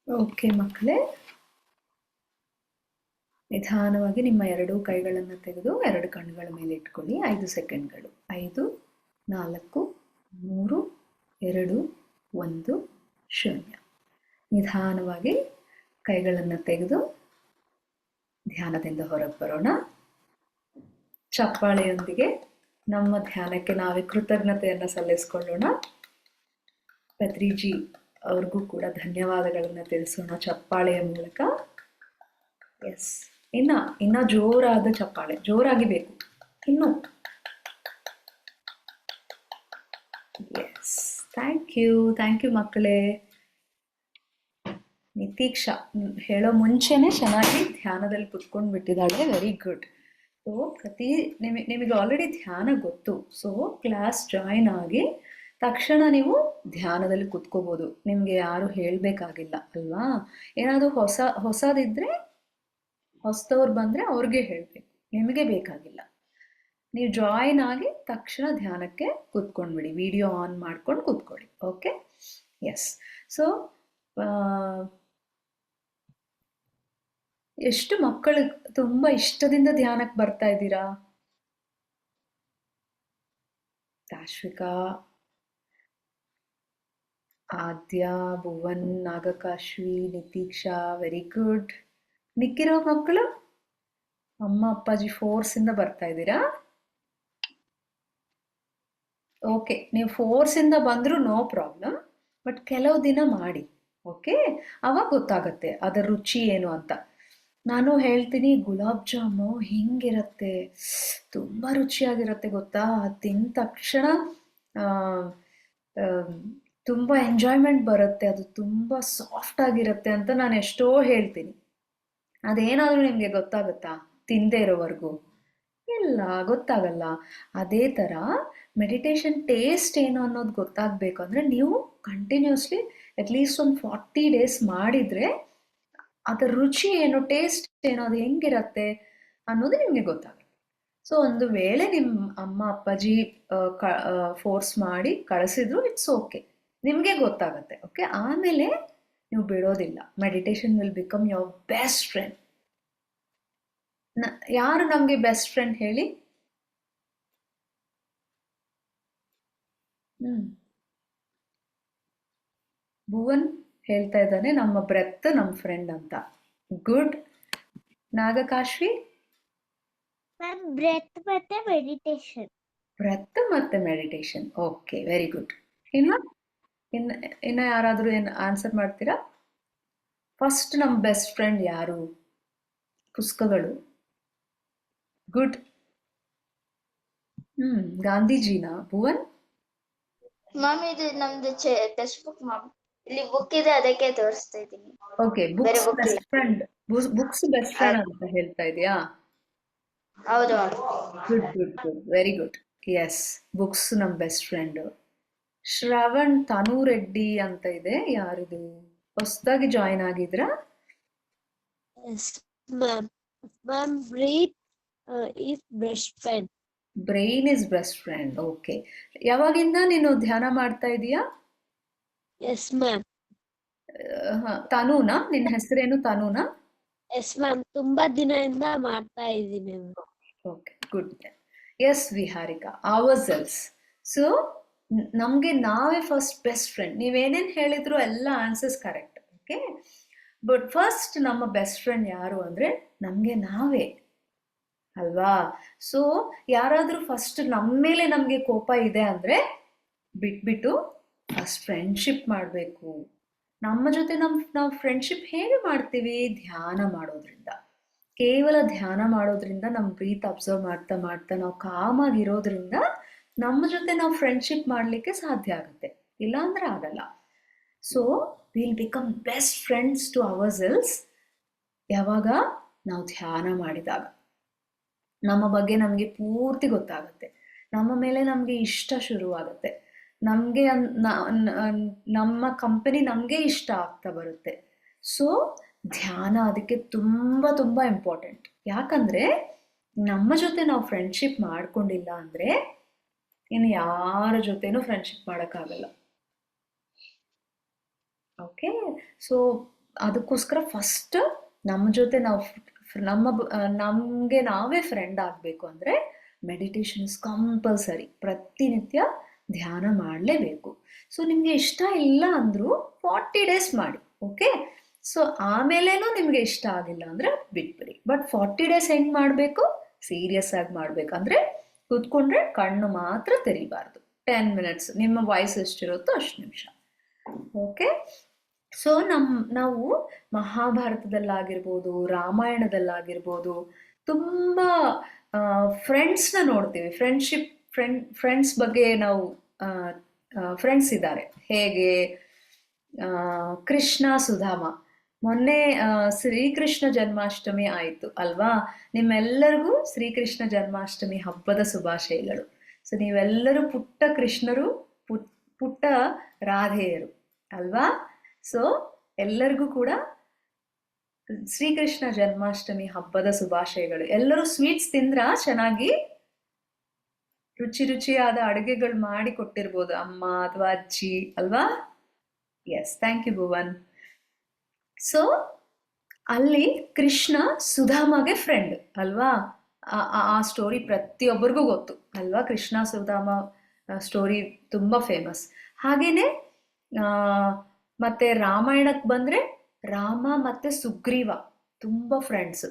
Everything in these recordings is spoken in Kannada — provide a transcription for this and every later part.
ಓಕೆ ಮಕ್ಕಳೇ, ನಿಧಾನವಾಗಿ ನಿಮ್ಮ ಎರಡೂ ಕೈಗಳನ್ನು ತೆಗೆದು ಎರಡು ಕಣ್ಣುಗಳ ಮೇಲೆ ಇಟ್ಕೊಳ್ಳಿ. 5 ಸೆಕೆಂಡ್ಗಳು. 5, 4, 3, 2, 1, 0. ನಿಧಾನವಾಗಿ ಕೈಗಳನ್ನು ತೆಗೆದು ಧ್ಯಾನದಿಂದ ಹೊರಗೆ ಬರೋಣ. ಚಪ್ಪಾಳೆಯೊಂದಿಗೆ ನಮ್ಮ ಧ್ಯಾನಕ್ಕೆ ನಾವೇ ಕೃತಜ್ಞತೆಯನ್ನು ಸಲ್ಲಿಸ್ಕೊಳ್ಳೋಣ. ಪತ್ರಿಜಿ ಅವ್ರಿಗೂ ಕೂಡ ಧನ್ಯವಾದಗಳನ್ನು ತಿಳಿಸೋಣ ಚಪ್ಪಾಳೆಯ ಮೂಲಕ. ಎಸ್, ಇನ್ನ ಜೋರಾದ ಚಪ್ಪಾಳೆ, ಜೋರಾಗಿ ಬೇಕು ಇನ್ನು. ಎಸ್, ಥ್ಯಾಂಕ್ ಯು ಮಕ್ಕಳೇ. ನಿತೀಕ್ಷಾ ಹೇಳೋ ಮುಂಚೆನೆ ಚೆನ್ನಾಗಿ ಧ್ಯಾನದಲ್ಲಿ ಕುತ್ಕೊಂಡು ಬಿಟ್ಟಿದ್ದಾಳೆ. Very good. ಸೊ ನಿಮಗೆ ಆಲ್ರೆಡಿ ಧ್ಯಾನ ಗೊತ್ತು. ಸೊ ಕ್ಲಾಸ್ ಜಾಯಿನ್ ಆಗಿ ತಕ್ಷಣ ನೀವು ಧ್ಯಾನದಲ್ಲಿ ಕುತ್ಕೋಬೋದು. ನಿಮಗೆ ಯಾರು ಹೇಳಬೇಕಾಗಿಲ್ಲ ಅಲ್ವಾ? ಏನಾದರೂ ಹೊಸದಿದ್ರೆ ಹೊಸದವ್ರು ಬಂದರೆ ಅವ್ರಿಗೆ ಹೇಳಬೇಕು, ನಿಮಗೆ ಬೇಕಾಗಿಲ್ಲ. ನೀವು ಜಾಯಿನ್ ಆಗಿ ತಕ್ಷಣ ಧ್ಯಾನಕ್ಕೆ ಕೂತ್ಕೊಂಡ್ಬಿಡಿ. ವಿಡಿಯೋ ಆನ್ ಮಾಡ್ಕೊಂಡು ಕೂತ್ಕೊಳ್ಳಿ. Okay, S. ಸೊ ಎಷ್ಟು ಮಕ್ಕಳು ತುಂಬ ಇಷ್ಟದಿಂದ ಧ್ಯಾನಕ್ಕೆ ಬರ್ತಾ ಇದ್ದೀರಾ? ತಾಶ್ವಿಕಾ, ಆದ್ಯ, ಭುವನ್, ನಾಗಕಾಶ್ವಿ, ನಿತೀಕ್ಷಾ, ವೆರಿ ಗುಡ್. ಮಿಕ್ಕಿರೋ ಮಕ್ಕಳು ಅಮ್ಮ ಅಪ್ಪಾಜಿ ಫೋರ್ಸಿಂದ ಬರ್ತಾ ಇದ್ದೀರಾ? ಓಕೆ, ನೀವು ಫೋರ್ಸಿಂದ ಬಂದರೂ ನೋ ಪ್ರಾಬ್ಲಮ್. ಬಟ್ ಕೆಲವು ದಿನ ಮಾಡಿ, ಓಕೆ? ಅವಾಗ ಗೊತ್ತಾಗತ್ತೆ ಅದರ ರುಚಿ ಏನು ಅಂತ. ನಾನು ಹೇಳ್ತೀನಿ, ಗುಲಾಬ್ ಜಾಮು ಹಿಂಗಿರತ್ತೆ, ತುಂಬ ರುಚಿಯಾಗಿರುತ್ತೆ ಗೊತ್ತಾ? ತಿಂದ ತಕ್ಷಣ ತುಂಬ ಎಂಜಾಯ್ಮೆಂಟ್ ಬರುತ್ತೆ, ಅದು ತುಂಬ ಸಾಫ್ಟ್ ಆಗಿರುತ್ತೆ ಅಂತ ನಾನು ಎಷ್ಟೋ ಹೇಳ್ತೀನಿ. ಅದೇನಾದರೂ ನಿಮಗೆ ಗೊತ್ತಾಗುತ್ತಾ ತಿಂದೇ ಇರೋವರೆಗೂ? ಇಲ್ಲ, ಗೊತ್ತಾಗಲ್ಲ. ಅದೇ ಥರ ಮೆಡಿಟೇಷನ್ ಟೇಸ್ಟ್ ಏನು ಅನ್ನೋದು ಗೊತ್ತಾಗಬೇಕು ಅಂದರೆ ನೀವು ಕಂಟಿನ್ಯೂಸ್ಲಿ ಅಟ್ಲೀಸ್ಟ್ ಒಂದು 40 days ಮಾಡಿದರೆ ಅದರ ರುಚಿ ಏನು, ಟೇಸ್ಟ್ ಏನು, ಅದು ಹೆಂಗಿರತ್ತೆ ಅನ್ನೋದು ನಿಮಗೆ ಗೊತ್ತಾಗುತ್ತೆ. ಸೊ ಒಂದು ವೇಳೆ ನಿಮ್ಮ ಅಮ್ಮ ಅಪ್ಪಾಜಿ ಫೋರ್ಸ್ ಮಾಡಿ ಕಳಿಸಿದ್ರು, ಇಟ್ಸ್ ಓಕೆ, ನಿಮಗೆ ಗೊತ್ತಾಗತ್ತೆ. ಓಕೆ, ಆಮೇಲೆ ನೀವು ಬಿಡೋದಿಲ್ಲ. Meditation will become your best friend. ಯಾರು ನಮಗೆ ಬೆಸ್ಟ್ ಫ್ರೆಂಡ್ ಹೇಳಿ? ಭುವನ್ ಹೇಳ್ತಾ ಇದ್ದಾನೆ, ನಮ್ಮ ಬ್ರೆತ್ ನಮ್ಮ ಫ್ರೆಂಡ್ ಅಂತ. ಗುಡ್. ನಾಗಕಾಶ್ವಿ? ಬ್ರೆತ್ ಮತ್ತೆ ಮೆಡಿಟೇಷನ್. ಬ್ರೆತ್ ಮತ್ತೆ ಮೆಡಿಟೇಷನ್. Okay, very good. ಇನ್ನ ಯಾರಾದರೂ ಏನು ಆನ್ಸರ್ ಮಾಡ್ತೀರಾ? ಫಸ್ಟ್ ನಮ್ಮ ಬೆಸ್ಟ್ ಫ್ರೆಂಡ್ ಯಾರು? ಪುಸ್ತಕಗಳು. ಗುಡ್. ಗಾಂಧೀಜಿನಾ ಭುವನ್? ಮ್ಯಾಮ್ ಇದು ನಮ್ದು ಟೆಕ್ಸ್ಟ್ ಬುಕ್ ಮ್ಯಾಮ್. ಇಲ್ಲಿ ಬುಕ್ ಇದೆ, ಅದಕ್ಕೆ ತೋರಿಸ್ತಾ ಇದ್ದೀನಿ. Okay, books best friend. Books best friend ಅಂತ ಹೇಳ್ತಾ ಇದೆಯಾ? ಹೌದು. Good good good, very good. Yes, books ನಮ್ಮ ಬೆಸ್ಟ್ ಫ್ರೆಂಡ್. ಶ್ರವಣ್ ತನು ರೆಡ್ಡಿ ಅಂತ ಇದೆ, ಯಾರಿದು? ಹೊಸದಾಗಿ ಜಾಯಿನ್ ಆಗಿದ್ರಾ? Ma'am breath is best friend. Brain is best friend. Okay, ಯಾವಾಗಿಂದ ನೀನು ಧ್ಯಾನ ಮಾಡ್ತಾ ಇದೀಯಾ? Yes ma'am. ತನುನಾ? ನಿನ್ನ ಹೆಸರೇನು ತನುನಾ? ಎಸ್ ಮ್ಯಾಮ್, ತುಂಬಾ ದಿನದಿಂದ ಮಾಡ್ತಾ ಇದ್ದೀನಿ. Okay, good. Yes Viharika, ourselves. So ನಮಗೆ ನಾವೇ ಫಸ್ಟ್ ಬೆಸ್ಟ್ ಫ್ರೆಂಡ್. ನೀವೇನೇನು ಹೇಳಿದ್ರು ಎಲ್ಲ answers correct. Okay, but first ನಮ್ಮ ಬೆಸ್ಟ್ ಫ್ರೆಂಡ್ ಯಾರು ಅಂದರೆ ನಮಗೆ ನಾವೇ ಅಲ್ವಾ? ಸೊ ಯಾರಾದರೂ ಫಸ್ಟ್ ನಮ್ಮ ಮೇಲೆ ನಮಗೆ ಕೋಪ ಇದೆ ಅಂದರೆ ಬಿಟ್ಬಿಟ್ಟು ಫಸ್ಟ್ ಫ್ರೆಂಡ್ಶಿಪ್ ಮಾಡಬೇಕು. ನಮ್ಮ ಜೊತೆ ನಾವು ಫ್ರೆಂಡ್ಶಿಪ್ ಹೇಗೆ ಮಾಡ್ತೀವಿ? ಧ್ಯಾನ ಮಾಡೋದ್ರಿಂದ. ಕೇವಲ ಧ್ಯಾನ ಮಾಡೋದ್ರಿಂದ, ನಮ್ಮ ಬ್ರೀತ್ ಅಬ್ಸರ್ವ್ ಮಾಡ್ತಾ ಮಾಡ್ತಾ ನಾವು ಕಾಮಾಗಿರೋದ್ರಿಂದ ನಮ್ಮ ಜೊತೆ ನಾವು ಫ್ರೆಂಡ್ಶಿಪ್ ಮಾಡಲಿಕ್ಕೆ ಸಾಧ್ಯ ಆಗುತ್ತೆ, ಇಲ್ಲಾಂದ್ರೆ ಆಗಲ್ಲ. So will become best friends to ourselves ಯಾವಾಗ? ನಾವು ಧ್ಯಾನ ಮಾಡಿದಾಗ. ನಮ್ಮ ಬಗ್ಗೆ ನಮಗೆ ಪೂರ್ತಿ ಗೊತ್ತಾಗುತ್ತೆ, ನಮ್ಮ ಮೇಲೆ ನಮಗೆ ಇಷ್ಟ ಶುರುವಾಗುತ್ತೆ, ನಮಗೆ ನಮ್ಮ ಕಂಪನಿ ನಮಗೆ ಇಷ್ಟ ಆಗ್ತಾ ಬರುತ್ತೆ. ಸೊ ಧ್ಯಾನ ಅದಕ್ಕೆ ತುಂಬ ತುಂಬ ಇಂಪಾರ್ಟೆಂಟ್. ಯಾಕಂದರೆ ನಮ್ಮ ಜೊತೆ ನಾವು ಫ್ರೆಂಡ್ಶಿಪ್ ಮಾಡ್ಕೊಂಡಿಲ್ಲ ಅಂದರೆ ಇನ್ನು ಯಾರ ಜೊತೆನೂ ಫ್ರೆಂಡ್ಶಿಪ್ ಮಾಡೋಕ್ಕಾಗಲ್ಲ. ಓಕೆ, ಸೊ ಅದಕ್ಕೋಸ್ಕರ ಫಸ್ಟ್ ನಮ್ಮ ಜೊತೆ ನಾವು ನಮಗೆ ನಾವೇ ಫ್ರೆಂಡ್ ಆಗಬೇಕು ಅಂದರೆ ಮೆಡಿಟೇಷನ್ ಇಸ್ ಕಂಪಲ್ಸರಿ. ಪ್ರತಿನಿತ್ಯ ಧ್ಯಾನ ಮಾಡಲೇಬೇಕು. ಸೊ ನಿಮಗೆ ಇಷ್ಟ ಇಲ್ಲ ಅಂದರೂ 40 ಡೇಸ್ ಮಾಡಿ, ಓಕೆ. ಸೊ ಆಮೇಲೇನೂ ನಿಮಗೆ ಇಷ್ಟ ಆಗಿಲ್ಲ ಅಂದರೆ ಬಿಟ್ಬಿಡಿ. ಬಟ್ 40 ಡೇಸ್ ಹೆಂಗೆ ಮಾಡಬೇಕು? ಸೀರಿಯಸ್ ಆಗಿ ಮಾಡಬೇಕು. ಅಂದರೆ ಕೂತ್ಕೊಂಡ್ರೆ ಕಣ್ಣು ಮಾತ್ರ ತೆರಿಬಾರ್ದು. 10 ಮಿನಿಟ್ಸ್, ನಿಮ್ಮ ವಾಯ್ಸ್ ಎಷ್ಟಿರುತ್ತೋ ಅಷ್ಟು ನಿಮಿಷ, ಓಕೆ. ಸೊ ನಾವು ಮಹಾಭಾರತದಲ್ಲಾಗಿರ್ಬೋದು, ರಾಮಾಯಣದಲ್ಲಾಗಿರ್ಬೋದು ತುಂಬ ಫ್ರೆಂಡ್ಸ್ನ ನೋಡ್ತೀವಿ. ಫ್ರೆಂಡ್ಸ್ ಬಗ್ಗೆ ನಾವು ಫ್ರೆಂಡ್ಸ್ ಇದ್ದಾರೆ. ಹೇಗೆ ಕೃಷ್ಣ ಸುಧಾಮ, ಮೊನ್ನೆ ಶ್ರೀಕೃಷ್ಣ ಜನ್ಮಾಷ್ಟಮಿ ಆಯಿತು ಅಲ್ವಾ? ನಿಮ್ಮೆಲ್ಲರಿಗೂ ಶ್ರೀಕೃಷ್ಣ ಜನ್ಮಾಷ್ಟಮಿ ಹಬ್ಬದ ಶುಭಾಶಯಗಳು. ಸೊ ನೀವೆಲ್ಲರೂ ಪುಟ್ಟ ಕೃಷ್ಣರು, ಪುಟ್ಟ ರಾಧೆಯರು ಅಲ್ವಾ? ಸೊ ಎಲ್ಲರಿಗೂ ಕೂಡ ಶ್ರೀಕೃಷ್ಣ ಜನ್ಮಾಷ್ಟಮಿ ಹಬ್ಬದ ಶುಭಾಶಯಗಳು. ಎಲ್ಲರೂ ಸ್ವೀಟ್ಸ್ ತಿಂದ್ರ? ಚೆನ್ನಾಗಿ ರುಚಿಯಾದ ಅಡುಗೆಗಳು ಮಾಡಿ ಕೊಟ್ಟಿರ್ಬೋದು ಅಮ್ಮ ಅಥವಾ ಅಜ್ಜಿ ಅಲ್ವಾ? Yes, thank you Bhuvan. So ಅಲ್ಲಿ ಕೃಷ್ಣ ಸುಧಾಮಗೆ ಫ್ರೆಂಡ್ ಅಲ್ವಾ? ಆ ಸ್ಟೋರಿ ಪ್ರತಿಯೊಬ್ಬರಿಗೂ ಗೊತ್ತು ಅಲ್ವಾ? ಕೃಷ್ಣ ಸುಧಾಮ ಸ್ಟೋರಿ ತುಂಬ ಫೇಮಸ್. ಹಾಗೇನೆ ಮತ್ತೆ ರಾಮಾಯಣಕ್ಕೆ ಬಂದರೆ ರಾಮ ಮತ್ತು ಸುಗ್ರೀವ ತುಂಬ ಫ್ರೆಂಡ್ಸ್.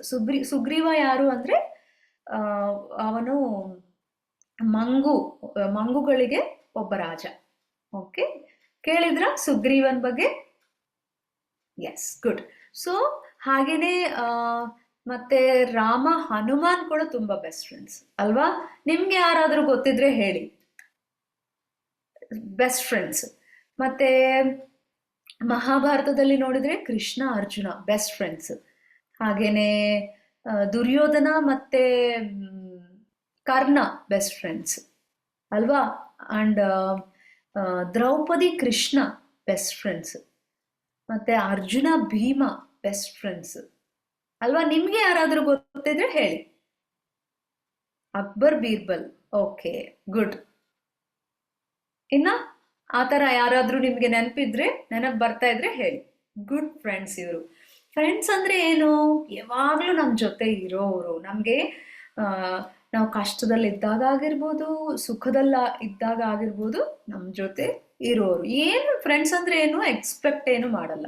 ಸುಗ್ರೀವ ಯಾರು ಅಂದರೆ ಅವನು ಮಂಗುಗಳಿಗೆ ಒಬ್ಬ ರಾಜ, ಓಕೆ. ಕೇಳಿದ್ರ ಸುಗ್ರೀವನ್ ಬಗ್ಗೆ? S, good. ಸೊ ಹಾಗೇನೆ ಮತ್ತೆ ರಾಮ ಹನುಮಾನ್ ಕೂಡ ತುಂಬ ಬೆಸ್ಟ್ ಫ್ರೆಂಡ್ಸ್ ಅಲ್ವಾ? ನಿಮ್ಗೆ ಯಾರಾದರೂ ಗೊತ್ತಿದ್ರೆ ಹೇಳಿ, ಬೆಸ್ಟ್ ಫ್ರೆಂಡ್ಸ್. ಮತ್ತೆ ಮಹಾಭಾರತದಲ್ಲಿ ನೋಡಿದ್ರೆ ಕೃಷ್ಣ ಅರ್ಜುನ ಬೆಸ್ಟ್ ಫ್ರೆಂಡ್ಸ್. ಹಾಗೇನೆ ದುರ್ಯೋಧನ ಮತ್ತೆ ಕರ್ಣ ಬೆಸ್ಟ್ ಫ್ರೆಂಡ್ಸ್ ಅಲ್ವಾ? And Draupadi Krishna best friends. ಮತ್ತೆ ಅರ್ಜುನ ಭೀಮ ಬೆಸ್ಟ್ ಫ್ರೆಂಡ್ಸ್ ಅಲ್ವಾ? ನಿಮ್ಗೆ ಯಾರಾದರೂ ಗೊತ್ತಿದ್ರೆ ಹೇಳಿ. Akbar Birbal, okay, good. ಇನ್ನ ಆ ಥರ ಯಾರಾದರೂ ನಿಮಗೆ ನೆನಪು ಬರ್ತಾ ಇದ್ರೆ ಹೇಳಿ. ಗುಡ್ ಫ್ರೆಂಡ್ಸ್ ಇವರು. ಫ್ರೆಂಡ್ಸ್ ಅಂದರೆ ಏನು? ಯಾವಾಗಲೂ ನಮ್ಮ ಜೊತೆ ಇರೋರು. ನಮಗೆ ನಾವು ಕಷ್ಟದಲ್ಲಿ ಇದ್ದಾಗ ಆಗಿರ್ಬೋದು, ಸುಖದಲ್ಲಿ ಇದ್ದಾಗ ಆಗಿರ್ಬೋದು, ನಮ್ಮ ಜೊತೆ ಇರೋರು. ಏನು ಫ್ರೆಂಡ್ಸ್ ಅಂದರೆ ಏನು? ಎಕ್ಸ್ಪೆಕ್ಟ್ ಏನು ಮಾಡಲ್ಲ.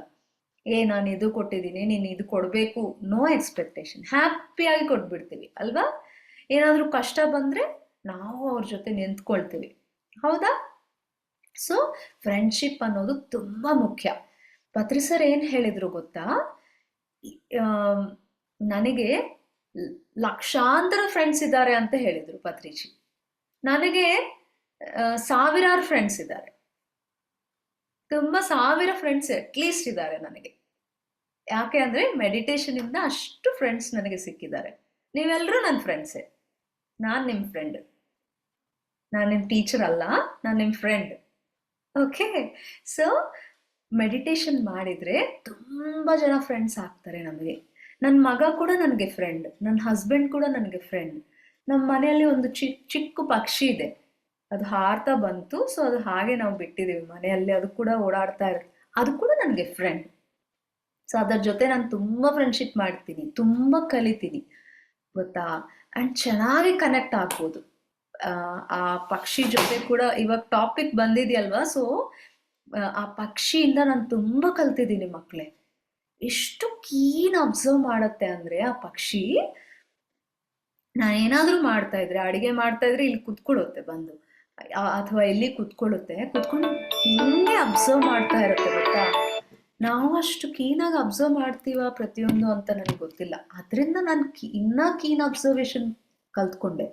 ನಾನು ಇದು ಕೊಟ್ಟಿದ್ದೀನಿ, ನೀನು ಇದು ಕೊಡಬೇಕು, ನೋ ಎಕ್ಸ್ಪೆಕ್ಟೇಷನ್. ಹ್ಯಾಪಿಯಾಗಿ ಕೊಟ್ಬಿಡ್ತೀವಿ ಅಲ್ವಾ? ಏನಾದರೂ ಕಷ್ಟ ಬಂದರೆ ನಾವು ಅವ್ರ ಜೊತೆ ನಿಂತ್ಕೊಳ್ತೀವಿ, ಹೌದಾ? ಸೊ ಫ್ರೆಂಡ್ಶಿಪ್ ಅನ್ನೋದು ತುಂಬ ಮುಖ್ಯ. ಪತ್ರಿ ಸರ್ ಏನು ಹೇಳಿದ್ರು ಗೊತ್ತಾ? ನನಗೆ ಲಕ್ಷಾಂತರ ಫ್ರೆಂಡ್ಸ್ ಇದ್ದಾರೆ ಅಂತ ಹೇಳಿದರು ಪತ್ರಿಜಿ. ನನಗೆ ಸಾವಿರಾರು ಫ್ರೆಂಡ್ಸ್ ಇದ್ದಾರೆ, ತುಂಬ ಸಾವಿರ ಫ್ರೆಂಡ್ಸ್ ಅಟ್ಲೀಸ್ಟ್ ಇದ್ದಾರೆ ನನಗೆ. ಯಾಕೆ ಅಂದರೆ ಮೆಡಿಟೇಷನಿಂದ ಅಷ್ಟು ಫ್ರೆಂಡ್ಸ್ ನನಗೆ ಸಿಕ್ಕಿದ್ದಾರೆ. ನೀವೆಲ್ಲರೂ ನನ್ನ ಫ್ರೆಂಡ್ಸೇ. ನಾನು ನಿಮ್ಮ ಫ್ರೆಂಡ್, ನಾನು ನಿಮ್ಮ ಟೀಚರ್ ಅಲ್ಲ, ನಾನು ನಿಮ್ಮ ಫ್ರೆಂಡ್, ಓಕೆ. ಸೊ ಮೆಡಿಟೇಷನ್ ಮಾಡಿದರೆ ತುಂಬ ಜನ ಫ್ರೆಂಡ್ಸ್ ಆಗ್ತಾರೆ ನಮಗೆ. ನನ್ನ ಮಗ ಕೂಡ ನನಗೆ ಫ್ರೆಂಡ್, ನನ್ನ ಹಸ್ಬೆಂಡ್ ಕೂಡ ನನಗೆ ಫ್ರೆಂಡ್. ನಮ್ಮ ಮನೆಯಲ್ಲಿ ಒಂದು ಚಿಕ್ಕ ಪಕ್ಷಿ ಇದೆ, ಅದು ಹಾರ್ತಾ ಬಂತು. ಸೊ ಅದು ಹಾಗೆ ನಾವು ಬಿಟ್ಟಿದ್ದೀವಿ ಮನೆಯಲ್ಲಿ, ಅದು ಕೂಡ ಓಡಾಡ್ತಾ ಇರುತ್ತೆ, ಅದು ಕೂಡ ನನಗೆ ಫ್ರೆಂಡ್. ಸೊ ಅದರ ಜೊತೆ ನಾನು ತುಂಬ ಫ್ರೆಂಡ್ಶಿಪ್ ಮಾಡ್ತೀನಿ, ತುಂಬ ಕಲಿತೀನಿ ಗೊತ್ತಾ. ಆ್ಯಂಡ್ ಚೆನ್ನಾಗಿ ಕನೆಕ್ಟ್ ಆಗ್ಬೋದು ಆ ಪಕ್ಷಿ ಜೊತೆ ಕೂಡ. ಇವಾಗ ಟಾಪಿಕ್ ಬಂದಿದೆಯಲ್ವಾ, ಸೊ ಆ ಪಕ್ಷಿಯಿಂದ ನಾನು ತುಂಬ ಕಲ್ತಿದ್ದೀನಿ ಮಕ್ಕಳೇ. ಎಷ್ಟು ಕೀನ್ ಅಬ್ಸರ್ವ್ ಮಾಡುತ್ತೆ ಅಂದರೆ ಆ ಪಕ್ಷಿ, ನಾನು ಏನಾದರೂ ಮಾಡ್ತಾ ಇದ್ರೆ, ಅಡುಗೆ ಮಾಡ್ತಾ ಇದ್ರೆ ಇಲ್ಲಿ ಕುತ್ಕೊಳ್ಳುತ್ತೆ ಬಂದು, ಅಥವಾ ಎಲ್ಲಿ ಕುತ್ಕೊಳ್ಳುತ್ತೆ, ಕುತ್ಕೊಂಡು ಹಿಂಗೆ ಅಬ್ಸರ್ವ್ ಮಾಡ್ತಾ ಇರುತ್ತೆ ಗೊತ್ತಾ. ನಾವು ಅಷ್ಟು ಕೀನಾಗಿ ಅಬ್ಸರ್ವ್ ಮಾಡ್ತೀವ ಪ್ರತಿಯೊಂದು ಅಂತ ನನಗೆ ಗೊತ್ತಿಲ್ಲ. ಅದರಿಂದ ನಾನು ಇನ್ನೂ ಕೀನ್ ಅಬ್ಸರ್ವೇಷನ್ ಕಲ್ತ್ಕೊಂಡೆ.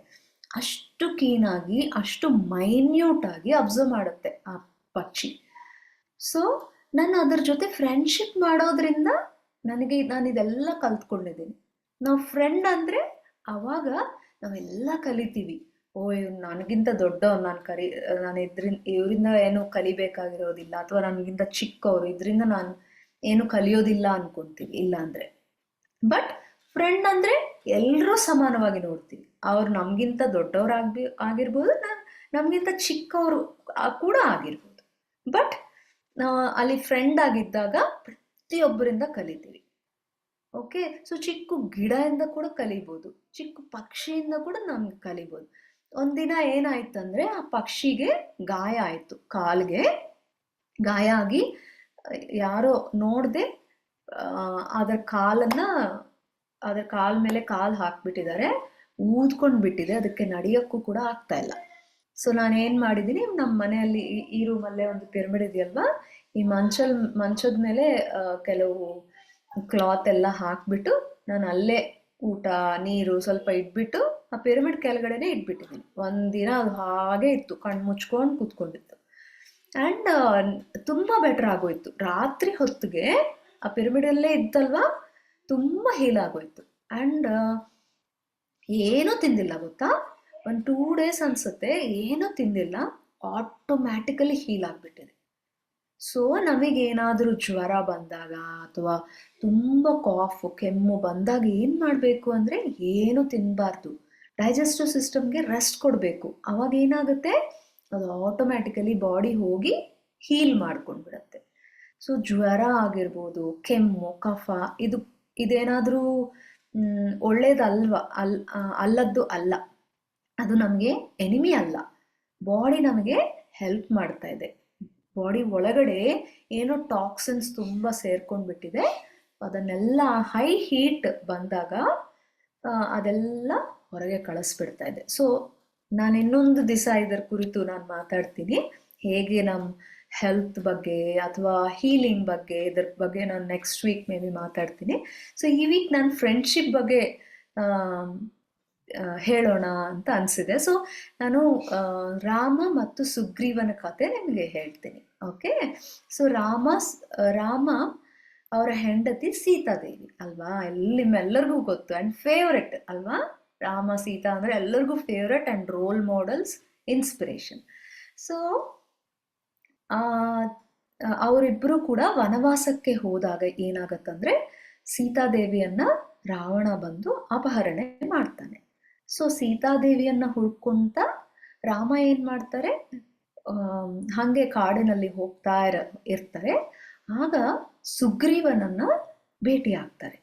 ಅಷ್ಟು ಕೀನಾಗಿ, ಅಷ್ಟು ಮೈನ್ಯೂಟಾಗಿ ಅಬ್ಸರ್ವ್ ಮಾಡುತ್ತೆ ಆ ಪಕ್ಷಿ. ಸೊ ನಾನು ಅದರ ಜೊತೆ ಫ್ರೆಂಡ್ಶಿಪ್ ಮಾಡೋದ್ರಿಂದ ನಾನು ಇದೆಲ್ಲ ಕಲ್ತ್ಕೊಂಡಿದ್ದೀನಿ. ನಾವು ಫ್ರೆಂಡ್ ಅಂದರೆ ಆವಾಗ ನಾವೆಲ್ಲ ಕಲಿತೀವಿ. ಇವ್ನು ನನಗಿಂತ ದೊಡ್ಡವ್ರು, ನಾನು ಇವರಿಂದ ಏನು ಕಲಿಬೇಕಾಗಿರೋದಿಲ್ಲ, ಅಥವಾ ನನಗಿಂತ ಚಿಕ್ಕವರು, ಇದರಿಂದ ನಾನು ಏನು ಕಲಿಯೋದಿಲ್ಲ ಅನ್ಕೊಂತೀವಿ. ಇಲ್ಲ ಅಂದರೆ ಬಟ್ ಫ್ರೆಂಡ್ ಅಂದರೆ ಎಲ್ಲರೂ ಸಮಾನವಾಗಿ ನೋಡ್ತೀವಿ. ಅವ್ರು ನಮಗಿಂತ ದೊಡ್ಡವ್ರು ಆಗಿರ್ಬೋದು, ನಮಗಿಂತ ಚಿಕ್ಕವರು ಕೂಡ ಆಗಿರ್ಬೋದು. ಬಟ್ ಅಲ್ಲಿ ಫ್ರೆಂಡ್ ಆಗಿದ್ದಾಗ ಪ್ರತಿಯೊಬ್ಬರಿಂದ ಕಲಿತೀವಿ. ಓಕೆ, ಸೊ ಚಿಕ್ಕ ಗಿಡದಿಂದ ಕೂಡ ಕಲಿಬೋದು, ಚಿಕ್ಕ ಪಕ್ಷಿಯಿಂದ ಕೂಡ ನಮ್ಗೆ ಕಲಿಬೋದು. ಒಂದಿನ ಏನಾಯ್ತಂದ್ರೆ ಆ ಪಕ್ಷಿಗೆ ಗಾಯ ಆಯ್ತು, ಕಾಲ್ಗೆ ಗಾಯ ಆಗಿ ಯಾರೋ ನೋಡದೆ ಅದರ ಕಾಲ್ ಮೇಲೆ ಕಾಲ್ ಹಾಕ್ಬಿಟ್ಟಿದ್ದಾರೆ, ಊದ್ಕೊಂಡ್ ಬಿಟ್ಟಿದೆ, ಅದಕ್ಕೆ ನಡೆಯಕ್ಕೂ ಕೂಡ ಆಗ್ತಾ ಇಲ್ಲ. ಸೊ ನಾನು ಏನ್ ಮಾಡಿದೀನಿ, ನಮ್ಮ ಮನೆಯಲ್ಲಿ ಈ ರೂಮಲ್ಲೇ ಒಂದು ಪಿರಮಿಡ್ ಇದೆಯಲ್ವಾ, ಈ ಮಂಚದ ಮೇಲೆ ಕೆಲವು ಕ್ಲಾತ್ ಎಲ್ಲ ಹಾಕ್ಬಿಟ್ಟು ನಾನು ಅಲ್ಲೇ ಊಟ ನೀರು ಸ್ವಲ್ಪ ಇಟ್ಬಿಟ್ಟು ಆ ಪಿರಮಿಡ್ ಕೆಳಗಡೆನೆ ಇಟ್ಬಿಟ್ಟಿದ್ದೀನಿ. ಒಂದಿನ ಅದು ಹಾಗೆ ಇತ್ತು, ಕಣ್ಣು ಮುಚ್ಕೊಂಡು ಕೂತ್ಕೊಂಡಿತ್ತು. ಆ್ಯಂಡ್ ತುಂಬ ಬೆಟರ್ ಆಗೋಯ್ತು. ರಾತ್ರಿ ಹೊತ್ತಿಗೆ ಆ ಪಿರಮಿಡಲ್ಲೇ ಇದ್ದಲ್ವಾ, ತುಂಬ ಹೀಲ್ ಆಗೋಯ್ತು. ಆ್ಯಂಡ್ ಏನೂ ತಿಂದಿಲ್ಲ ಗೊತ್ತಾ, ಒಂದು 2 days ಅನ್ಸುತ್ತೆ, ಏನೂ ತಿಂದಿಲ್ಲ, ಆಟೋಮ್ಯಾಟಿಕಲಿ ಹೀಲ್ ಆಗಿಬಿಟ್ಟಿದೆ. ಸೊ ನಮಗೇನಾದರೂ ಜ್ವರ ಬಂದಾಗ ಅಥವಾ ತುಂಬ ಕಾಫು ಕೆಮ್ಮು ಬಂದಾಗ ಏನು ಮಾಡಬೇಕು ಅಂದರೆ, ಏನು ತಿನ್ನಬಾರ್ದು, ಡೈಜೆಸ್ಟಿವ್ ಸಿಸ್ಟಮ್ಗೆ ರೆಸ್ಟ್ ಕೊಡಬೇಕು. ಅವಾಗ ಏನಾಗುತ್ತೆ, ಅದು ಆಟೋಮ್ಯಾಟಿಕಲಿ ಬಾಡಿ ಹೋಗಿ ಹೀಲ್ ಮಾಡ್ಕೊಂಡ್ಬಿಡತ್ತೆ. ಸೊ ಜ್ವರ ಆಗಿರ್ಬೋದು, ಕೆಮ್ಮು, ಕಫ, ಇದೇನಾದರೂ ಒಳ್ಳೇದಲ್ವ ಅಲ್ಲದ್ದು ಅಲ್ಲ, ಅದು ನಮಗೆ ಎನಿಮಿ ಅಲ್ಲ, ಬಾಡಿ ನಮಗೆ ಹೆಲ್ಪ್ ಮಾಡ್ತಾ ಇದೆ. ಬಾಡಿ ಒಳಗಡೆ ಏನೋ ಟಾಕ್ಸಿನ್ಸ್ ತುಂಬ ಸೇರ್ಕೊಂಡ್ಬಿಟ್ಟಿದೆ, ಅದನ್ನೆಲ್ಲ ಹೈ ಹೀಟ್ ಬಂದಾಗ ಅದೆಲ್ಲ ಹೊರಗೆ ಕಳಿಸ್ಬಿಡ್ತಾ ಇದೆ. ಸೊ ನಾನು ಇನ್ನೊಂದು ದಿವಸ ಇದರ ಕುರಿತು ನಾನು ಮಾತಾಡ್ತೀನಿ, ಹೇಗೆ ನಮ್ಮ ಹೆಲ್ತ್ ಬಗ್ಗೆ ಅಥವಾ ಹೀಲಿಂಗ್ ಬಗ್ಗೆ, ಇದ್ರ ಬಗ್ಗೆ ನಾನು ನೆಕ್ಸ್ಟ್ ವೀಕ್ ಮೇ ಬಿ ಮಾತಾಡ್ತೀನಿ. ಸೊ ಈ ವೀಕ್ ನಾನು ಫ್ರೆಂಡ್ಶಿಪ್ ಬಗ್ಗೆ ಹೇಳೋಣ ಅಂತ ಅನಿಸಿದೆ. ಸೊ ನಾನು ರಾಮ ಮತ್ತು ಸುಗ್ರೀವನ ಕತೆ ನಿಮಗೆ ಹೇಳ್ತೀನಿ. ಓಕೆ, ಸೊ ರಾಮ ಅವರ ಹೆಂಡತಿ ಸೀತಾದೇವಿ ಅಲ್ವಾ, ನಿಮ್ಮೆಲ್ಲರಿಗೂ ಗೊತ್ತು, ಆ್ಯಂಡ್ ಫೇವ್ರೆಟ್ ಅಲ್ವಾ. ರಾಮ ಸೀತಾ ಅಂದರೆ ಎಲ್ಲರಿಗೂ favourite and roll models, inspiration. So ಅವರಿಬ್ಬರು ಕೂಡ ವನವಾಸಕ್ಕೆ ಹೋದಾಗ ಏನಾಗತ್ತಂದ್ರೆ, ಸೀತಾದೇವಿಯನ್ನ ರಾವಣ ಬಂದು ಅಪಹರಣೆ ಮಾಡ್ತಾನೆ. ಸೊ ಸೀತಾದೇವಿಯನ್ನ ಹುಡ್ಕೊಂತ ರಾಮ ಏನ್ ಮಾಡ್ತಾರೆ, ಹಾಗೆ ಕಾಡಿನಲ್ಲಿ ಹೋಗ್ತಾ ಇರ್ತಾರೆ. ಆಗ ಸುಗ್ರೀವನನ್ನ ಭೇಟಿ ಆಗ್ತಾರೆ.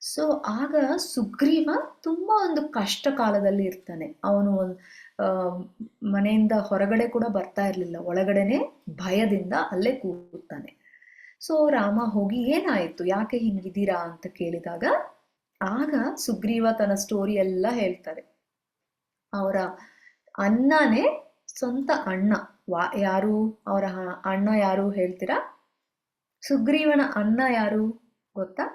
ಸೊ ಆಗ ಸುಗ್ರೀವ ತುಂಬಾ ಒಂದು ಕಷ್ಟ ಕಾಲದಲ್ಲಿ ಇರ್ತಾನೆ. ಅವನು ಮನೆಯಿಂದ ಹೊರಗಡೆ ಕೂಡ ಬರ್ತಾ ಇರ್ಲಿಲ್ಲ, ಒಳಗಡೆನೆ ಭಯದಿಂದ ಅಲ್ಲೇ ಕೂತಾನೆ. ಸೊ ರಾಮ ಹೋಗಿ ಏನಾಯ್ತು, ಯಾಕೆ ಹಿಂಗಿದ್ದೀರಾ ಅಂತ ಕೇಳಿದಾಗ ಆಗ ಸುಗ್ರೀವ ತನ್ನ ಸ್ಟೋರಿ ಎಲ್ಲ ಹೇಳ್ತಾರೆ. ಅವರ ಅಣ್ಣನೇ, ಸ್ವಂತ ಅಣ್ಣ, ಯಾರು ಅವರ ಅಣ್ಣ ಯಾರು ಹೇಳ್ತೀರಾ? ಸುಗ್ರೀವನ ಅಣ್ಣ ಯಾರು ಗೊತ್ತಾ?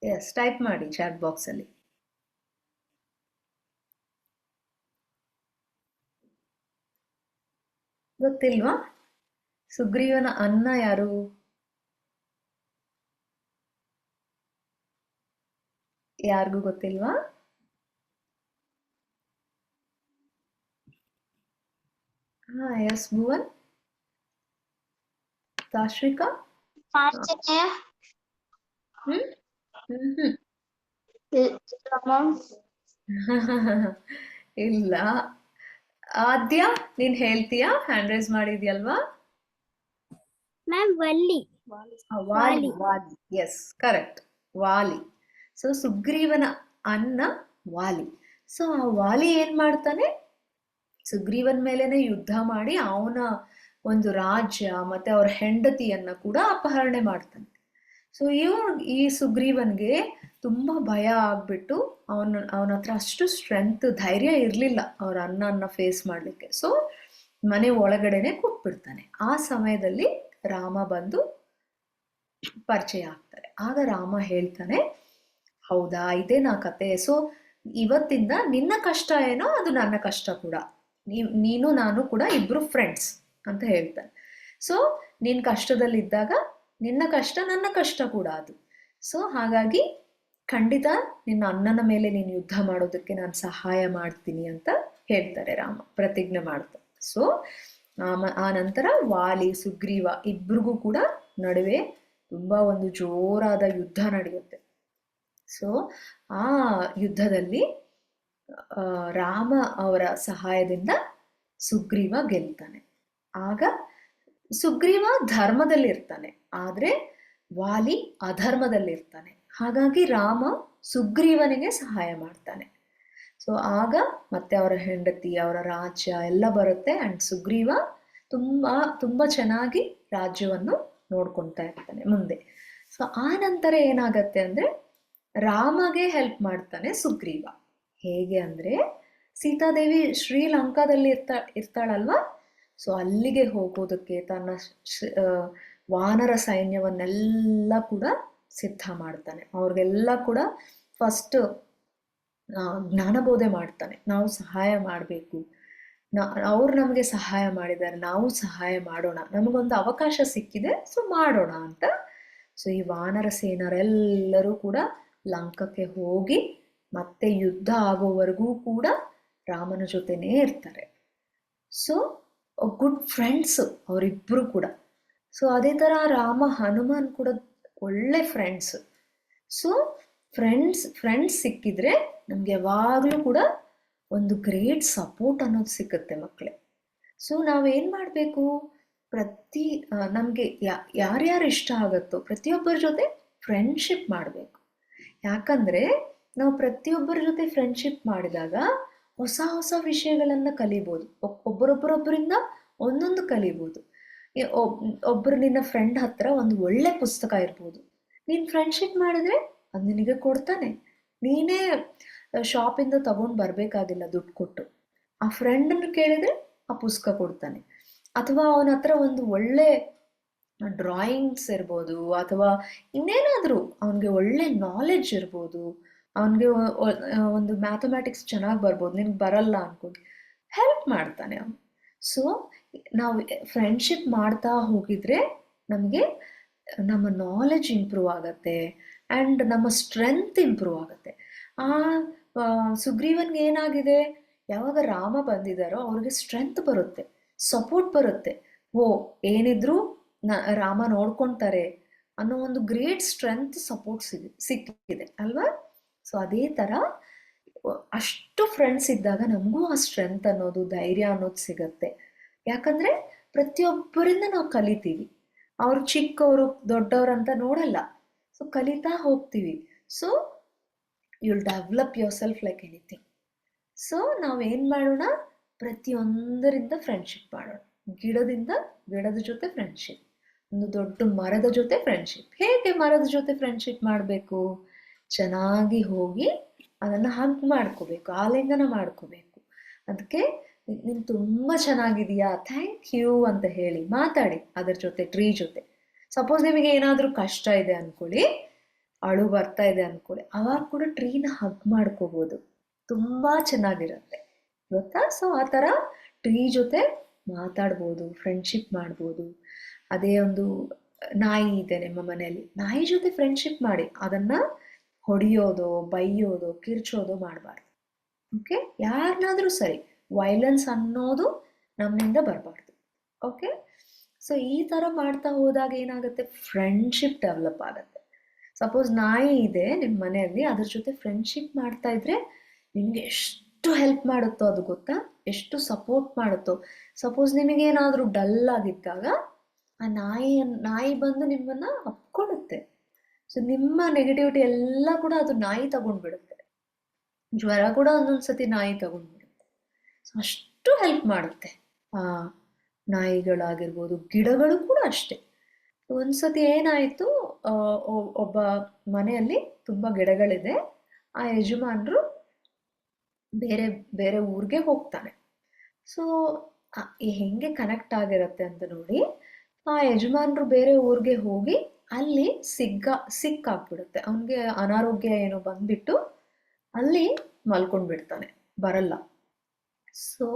ಎಸ್, ಟೈಪ್ ಮಾಡಿ ಚಾಟ್ ಬಾಕ್ಸ್ ಅಲ್ಲಿ. ಗೊತ್ತಿಲ್ವಾ? ಸುಗ್ರೀವನ ಅಣ್ಣ ಯಾರು? ಯಾರಿಗೂ ಗೊತ್ತಿಲ್ವಾ? ಎಸ್ ಭುವನ್, ತಾಶ್ವಿಕಾ, ಆಂಜನೇಯ. ಇಲ್ಲ. ಆದ್ಯ, ನೀನ್ ಹೇಳ್ತೀಯಾ? ಹ್ಯಾಂಡ್ ರೈಸ್ ಮಾಡಿದ್ಯಲ್ವಾ? Ma'am Valli. Vali. Yes, correct, Vali. So ಸುಗ್ರೀವನ ಅಣ್ಣ ವಾಲಿ. ಸೊ ಆ ವಾಲಿ ಏನ್ ಮಾಡ್ತಾನೆ, ಸುಗ್ರೀವನ್ ಮೇಲೆನೆ ಯುದ್ಧ ಮಾಡಿ ಅವನ ಒಂದು ರಾಜ್ಯ ಮತ್ತೆ ಅವ್ರ ಹೆಂಡತಿಯನ್ನ ಕೂಡ ಅಪಹರಣೆ ಮಾಡ್ತಾನೆ. ಸೊ ಈ ಸುಗ್ರೀವನ್ಗೆ ತುಂಬಾ ಭಯ ಆಗ್ಬಿಟ್ಟು ಅವನ ಹತ್ರ ಅಷ್ಟು ಸ್ಟ್ರೆಂತ್, ಧೈರ್ಯ ಇರ್ಲಿಲ್ಲ ಅವ್ರ ಅಣ್ಣನ ಫೇಸ್ ಮಾಡ್ಲಿಕ್ಕೆ. ಸೊ ಮನೆ ಒಳಗಡೆನೆ ಕೂತ್ಬಿಡ್ತಾನೆ. ಆ ಸಮಯದಲ್ಲಿ ರಾಮ ಬಂದು ಪರಿಚಯ ಆಗ್ತಾರೆ. ಆಗ ರಾಮ ಹೇಳ್ತಾನೆ, ಹೌದಾ, ಇದೇನಾ ಕತೆ? ಸೊ ಇವತ್ತಿಂದ ನಿನ್ನ ಕಷ್ಟ ಏನೋ ಅದು ನನ್ನ ಕಷ್ಟ ಕೂಡ, ನೀನು ನಾನು ಕೂಡ ಇಬ್ರು ಫ್ರೆಂಡ್ಸ್ ಅಂತ ಹೇಳ್ತಾನೆ. ಸೊ ನೀನ್ ಕಷ್ಟದಲ್ಲಿದ್ದಾಗ ನಿನ್ನ ಕಷ್ಟ ನನ್ನ ಕಷ್ಟ ಕೂಡ ಅದು. ಸೊ ಹಾಗಾಗಿ ಖಂಡಿತ ನಿನ್ನ ಅಣ್ಣನ ಮೇಲೆ ನೀನು ಯುದ್ಧ ಮಾಡೋದಕ್ಕೆ ನಾನು ಸಹಾಯ ಮಾಡ್ತೀನಿ ಅಂತ ಹೇಳ್ತಾರೆ ರಾಮ, ಪ್ರತಿಜ್ಞೆ ಮಾಡ್ತಾರೆ. ಸೊ ಆ ನಂತರ ವಾಲಿ ಸುಗ್ರೀವ ಇಬ್ರಿಗೂ ಕೂಡ ನಡುವೆ ತುಂಬಾ ಒಂದು ಜೋರಾದ ಯುದ್ಧ ನಡೆಯುತ್ತೆ. ಸೊ ಆ ಯುದ್ಧದಲ್ಲಿ ರಾಮ ಅವರ ಸಹಾಯದಿಂದ ಸುಗ್ರೀವ ಗೆಲ್ತಾನೆ. ಆಗ ಸುಗ್ರೀವ ಧರ್ಮದಲ್ಲಿ ಇರ್ತಾನೆ, ಆದ್ರೆ ವಾಲಿ ಅಧರ್ಮದಲ್ಲಿ ಇರ್ತಾನೆ. ಹಾಗಾಗಿ ರಾಮ ಸುಗ್ರೀವನಿಗೆ ಸಹಾಯ ಮಾಡ್ತಾನೆ. ಸೊ ಆಗ ಮತ್ತೆ ಅವರ ಹೆಂಡತಿ, ಅವರ ರಾಜ್ಯ ಎಲ್ಲ ಬರುತ್ತೆ. ಅಂಡ್ ಸುಗ್ರೀವ ತುಂಬಾ ತುಂಬಾ ಚೆನ್ನಾಗಿ ರಾಜ್ಯವನ್ನು ನೋಡ್ಕೊತಾ ಇರ್ತಾನೆ ಮುಂದೆ. ಸೊ ಆ ನಂತರ ಏನಾಗತ್ತೆ ಅಂದ್ರೆ ರಾಮಗೆ ಹೆಲ್ಪ್ ಮಾಡ್ತಾನೆ ಸುಗ್ರೀವ. ಹೇಗೆ ಅಂದ್ರೆ ಸೀತಾದೇವಿ ಶ್ರೀಲಂಕಾದಲ್ಲಿ ಇರ್ತಾಳಲ್ವಾ, ಸೊ ಅಲ್ಲಿಗೆ ಹೋಗೋದಕ್ಕೆ ತನ್ನ ವಾನರ ಸೈನ್ಯವನ್ನೆಲ್ಲ ಕೂಡ ಸಿದ್ಧ ಮಾಡ್ತಾನೆ. ಅವ್ರಿಗೆಲ್ಲ ಕೂಡ ಫಸ್ಟ್ ಜ್ಞಾನಬೋಧೆ ಮಾಡ್ತಾನೆ. ನಾವು ಸಹಾಯ ಮಾಡಬೇಕು, ಅವ್ರು ನಮಗೆ ಸಹಾಯ ಮಾಡಿದ್ದಾರೆ, ನಾವು ಸಹಾಯ ಮಾಡೋಣ, ನಮಗೊಂದು ಅವಕಾಶ ಸಿಕ್ಕಿದೆ, ಸೊ ಮಾಡೋಣ ಅಂತ. ಸೊ ಈ ವಾನರ ಸೇನರೆಲ್ಲರೂ ಕೂಡ ಲಂಕಕ್ಕೆ ಹೋಗಿ ಮತ್ತೆ ಯುದ್ಧ ಆಗೋವರೆಗೂ ಕೂಡ ರಾಮನ ಜೊತೆನೇ ಇರ್ತಾರೆ. ಸೊ ಗುಡ್ ಫ್ರೆಂಡ್ಸ್ ಅವರಿಬ್ರು ಕೂಡ. ಸೊ ಅದೇ ಥರ ರಾಮ ಹನುಮಾನ್ ಕೂಡ ಒಳ್ಳೆ ಫ್ರೆಂಡ್ಸ್. ಸೊ ಫ್ರೆಂಡ್ಸ್ ಸಿಕ್ಕಿದ್ರೆ ನಮ್ಗೆ ಯಾವಾಗಲೂ ಕೂಡ ಒಂದು ಗ್ರೇಟ್ ಸಪೋರ್ಟ್ ಅನ್ನೋದು ಸಿಕ್ಕುತ್ತೆ ಮಕ್ಕಳೇ. ಸೊ ನಾವೇನ್ ಮಾಡಬೇಕು, ನಮ್ಗೆ ಯಾರ್ಯಾರು ಇಷ್ಟ ಆಗುತ್ತೋ ಪ್ರತಿಯೊಬ್ಬರ ಜೊತೆ ಫ್ರೆಂಡ್ಶಿಪ್ ಮಾಡಬೇಕು. ಯಾಕಂದ್ರೆ ನಾವು ಪ್ರತಿಯೊಬ್ಬರ ಜೊತೆ ಫ್ರೆಂಡ್ಶಿಪ್ ಮಾಡಿದಾಗ ಹೊಸ ಹೊಸ ವಿಷಯಗಳನ್ನ ಕಲಿಬೋದು. ಒಬ್ಬರೊಬ್ಬರೊಬ್ಬರಿಂದ ಒಂದೊಂದು ಕಲಿಬೋದು. ಒಬ್ಬರು ನಿನ್ನ ಫ್ರೆಂಡ್ ಹತ್ರ ಒಂದು ಒಳ್ಳೆ ಪುಸ್ತಕ ಇರ್ಬೋದು, ನೀನ್ ಫ್ರೆಂಡ್ಶಿಪ್ ಮಾಡಿದ್ರೆ ಅದು ನಿನಗೆ ಕೊಡ್ತಾನೆ. ನೀನೇ ಶಾಪಿಂದ ತಗೊಂಡು ಬರ್ಬೇಕಾಗಿಲ್ಲ ದುಡ್ಡು ಕೊಟ್ಟು. ಆ ಫ್ರೆಂಡನ್ನು ಕೇಳಿದ್ರೆ ಆ ಪುಸ್ತಕ ಕೊಡ್ತಾನೆ. ಅಥವಾ ಅವನ ಹತ್ರ ಒಂದು ಒಳ್ಳೆ ಡ್ರಾಯಿಂಗ್ಸ್ ಇರ್ಬೋದು, ಅಥವಾ ಇನ್ನೇನಾದ್ರೂ ಅವನಿಗೆ ಒಳ್ಳೆ ನಾಲೆಡ್ಜ್ ಇರ್ಬೋದು, ಅವನಿಗೆ ಒಂದು ಮ್ಯಾಥಮೆಟಿಕ್ಸ್ ಚೆನ್ನಾಗಿ ಬರ್ಬೋದು, ನಿನ್ಗೆ ಬರಲ್ಲ ಅನ್ಕೊಂಡು ಹೆಲ್ಪ್ ಮಾಡ್ತಾನೆ ಅವನು. ಸೊ ನಾವು ಫ್ರೆಂಡ್ಶಿಪ್ ಮಾಡ್ತಾ ಹೋಗಿದ್ರೆ ನಮಗೆ ನಮ್ಮ ನಾಲೆಡ್ಜ್ ಇಂಪ್ರೂವ್ ಆಗತ್ತೆ ಆ್ಯಂಡ್ ನಮ್ಮ ಸ್ಟ್ರೆಂತ್ ಇಂಪ್ರೂವ್ ಆಗುತ್ತೆ. ಆ ಸುಗ್ರೀವನ್ಗೆ ಏನಾಗಿದೆ, ಯಾವಾಗ ರಾಮ ಬಂದಿದ್ದಾರೋ ಅವ್ರಿಗೆ ಸ್ಟ್ರೆಂತ್ ಬರುತ್ತೆ, ಸಪೋರ್ಟ್ ಬರುತ್ತೆ. ಓ ಏನಿದ್ರು ರಾಮ ನೋಡ್ಕೊಳ್ತಾರೆ ಅನ್ನೋ ಒಂದು ಗ್ರೇಟ್ ಸ್ಟ್ರೆಂತ್ ಸಪೋರ್ಟ್ ಸಿಕ್ಕಿದೆ ಅಲ್ವಾ. ಸೊ ಅದೇ ಥರ ಅಷ್ಟು ಫ್ರೆಂಡ್ಸ್ ಇದ್ದಾಗ ನಮಗೂ ಆ ಸ್ಟ್ರೆಂತ್ ಅನ್ನೋದು, ಧೈರ್ಯ ಅನ್ನೋದು ಸಿಗತ್ತೆ. ಯಾಕಂದ್ರೆ ಪ್ರತಿಯೊಬ್ಬರಿಂದ ನಾವು ಕಲಿತೀವಿ. ಅವ್ರು ಚಿಕ್ಕವರು ದೊಡ್ಡವರು ಅಂತ ನೋಡಲ್ಲ, ಸೊ ಕಲಿತಾ ಹೋಗ್ತೀವಿ. So you'll develop your self like anything. So ನಾವೇನ್ ಮಾಡೋಣ, ಪ್ರತಿಯೊಂದರಿಂದ ಫ್ರೆಂಡ್ಶಿಪ್ ಮಾಡೋಣ. ಗಿಡದ ಜೊತೆ ಫ್ರೆಂಡ್ಶಿಪ್, ಒಂದು ದೊಡ್ಡ ಮರದ ಜೊತೆ ಫ್ರೆಂಡ್ಶಿಪ್. ಹೇಗೆ ಮರದ ಜೊತೆ ಫ್ರೆಂಡ್ಶಿಪ್ ಮಾಡಬೇಕು, ಚೆನ್ನಾಗಿ ಹೋಗಿ ಅದನ್ನ ಹಗ್ ಮಾಡ್ಕೋಬೇಕು, ಆಲಿಂಗನ ಮಾಡ್ಕೋಬೇಕು. ಅದಕ್ಕೆ ನೀನು ತುಂಬಾ ಚೆನ್ನಾಗಿದೀಯಾ, ಥ್ಯಾಂಕ್ ಯು ಅಂತ ಹೇಳಿ ಮಾತಾಡಿ ಅದ್ರ ಜೊತೆ, ಟ್ರೀ ಜೊತೆ. ಸಪೋಸ್ ನಿಮಗೆ ಏನಾದ್ರೂ ಕಷ್ಟ ಇದೆ ಅನ್ಕೊಳ್ಳಿ, ಅಳು ಬರ್ತಾ ಇದೆ ಅನ್ಕೊಳ್ಳಿ, ಅವಾಗ ಕೂಡ ಟ್ರೀನ ಹಗ್ ಮಾಡ್ಕೋಬಹುದು, ತುಂಬಾ ಚೆನ್ನಾಗಿರುತ್ತೆ ಗೊತ್ತಾ. ಸೊ ಆ ಥರ ಟ್ರೀ ಜೊತೆ ಮಾತಾಡ್ಬೋದು, ಫ್ರೆಂಡ್ಶಿಪ್ ಮಾಡ್ಬೋದು. ಅದೇ ಒಂದು ನಾಯಿ ಇದೆ ನಿಮ್ಮ ಮನೆಯಲ್ಲಿ, ನಾಯಿ ಜೊತೆ ಫ್ರೆಂಡ್ಶಿಪ್ ಮಾಡಿ, ಅದನ್ನ ಹೊಡೆಯೋದು, ಬೈಯೋದು, ಕಿರ್ಚೋದು ಮಾಡಬಾರ್ದು. ಓಕೆ, ಯಾರನ್ನಾದ್ರೂ ಸರಿ, ವೈಲೆನ್ಸ್ ಅನ್ನೋದು ನಮ್ಮಿಂದ ಬರಬಾರ್ದು. ಓಕೆ, ಸೊ ಈ ಥರ ಮಾಡ್ತಾ ಹೋದಾಗ ಏನಾಗುತ್ತೆ, ಫ್ರೆಂಡ್ಶಿಪ್ ಡೆವಲಪ್ ಆಗುತ್ತೆ. ಸಪೋಸ್ ನಾಯಿ ಇದೆ ನಿಮ್ಮ ಮನೆಯಲ್ಲಿ, ಅದ್ರ ಜೊತೆ ಫ್ರೆಂಡ್ಶಿಪ್ ಮಾಡ್ತಾ ಇದ್ರೆ ನಿಮ್ಗೆ ಎಷ್ಟು ಹೆಲ್ಪ್ ಮಾಡುತ್ತೋ ಅದು ಗೊತ್ತಾ, ಎಷ್ಟು ಸಪೋರ್ಟ್ ಮಾಡುತ್ತೋ. ಸಪೋಸ್ ನಿಮಗೇನಾದ್ರೂ ಡಲ್ ಆಗಿದ್ದಾಗ ಆ ನಾಯಿ ಬಂದು ನಿಮ್ಮನ್ನ ಅಪ್ಕೊಳ್ಳುತ್ತೆ. ಸೊ ನಿಮ್ಮ ನೆಗೆಟಿವಿಟಿ ಎಲ್ಲ ಕೂಡ ಅದು ನಾಯಿ ತಗೊಂಡ್ಬಿಡುತ್ತೆ. ಜ್ವರ ಕೂಡ ಒಂದೊಂದ್ಸತಿ ನಾಯಿ ತಗೊಂಡ್ಬಿಡುತ್ತೆ. ಸೊ ಅಷ್ಟು ಹೆಲ್ಪ್ ಮಾಡುತ್ತೆ ಆ ನಾಯಿಗಳಾಗಿರ್ಬೋದು, ಗಿಡಗಳು ಕೂಡ ಅಷ್ಟೇ. ಒಂದ್ಸತಿ ಏನಾಯ್ತು, ಒಬ್ಬ ಮನೆಯಲ್ಲಿ ತುಂಬಾ ಗಿಡಗಳಿದೆ, ಆ ಯಜಮಾನ್ರು ಬೇರೆ ಬೇರೆ ಊರಿಗೆ ಹೋಗ್ತಾನೆ. ಸೊ ಹೆಂಗೆ ಕನೆಕ್ಟ್ ಆಗಿರತ್ತೆ ಅಂತ ನೋಡಿ, ಆ ಯಜಮಾನ್ರು ಬೇರೆ ಊರಿಗೆ ಹೋಗಿ ಅಲ್ಲಿ ಸಿಕ್ಕಾಗ್ಬಿಡುತ್ತೆ, ಅವನಿಗೆ ಅನಾರೋಗ್ಯ ಏನೋ ಬಂದ್ಬಿಟ್ಟು ಅಲ್ಲಿ ಮಲ್ಕೊಂಡ್ಬಿಡ್ತಾನೆ, ಬರಲ್ಲ. ಸೊ